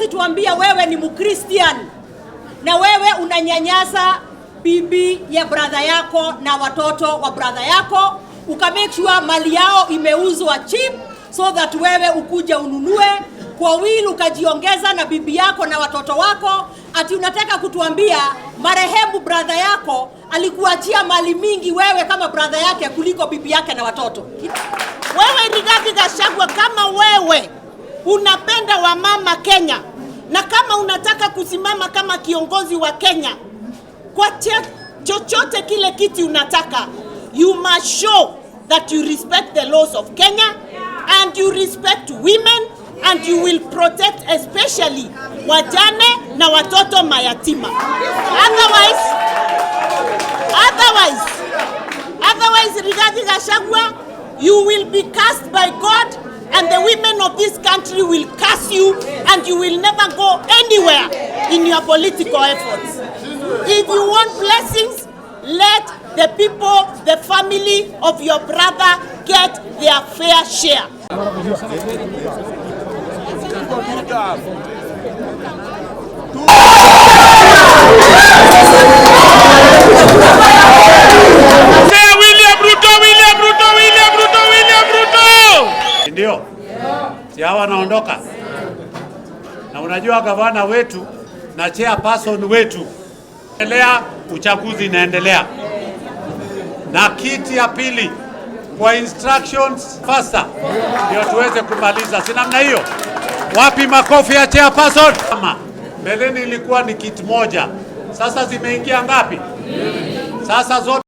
huwezi tuambia wewe ni Mkristian na wewe unanyanyasa bibi ya brother yako na watoto wa brother yako, ukamake sure mali yao imeuzwa cheap so that wewe ukuja ununue kwa will ukajiongeza na bibi yako na watoto wako. Ati unataka kutuambia marehemu brother yako alikuachia mali mingi wewe kama brother yake kuliko bibi yake na watoto. Wewe Rigathi Gachagua, kama wewe unapenda wamama Kenya na kama unataka kusimama kama kiongozi wa Kenya kwa chochote kile kiti unataka, you must show that you respect the laws of Kenya and you respect women and you will protect especially wajane na watoto mayatima. Otherwise Rigathi Gachagua, you will be cursed by God and the women of this country will curse you and you will never go anywhere in your political efforts. If you want blessings, let the people, the family of your brother get their fair share. Ndio. Si hawa wanaondoka. Na unajua gavana wetu na chairperson wetu endelea, uchaguzi inaendelea. Na kiti ya pili kwa instructions faster ndio tuweze kumaliza. Si namna hiyo? Wapi makofi ya chairperson? Mbeleni ilikuwa ni kiti moja. Sasa zimeingia ngapi? Sasa zote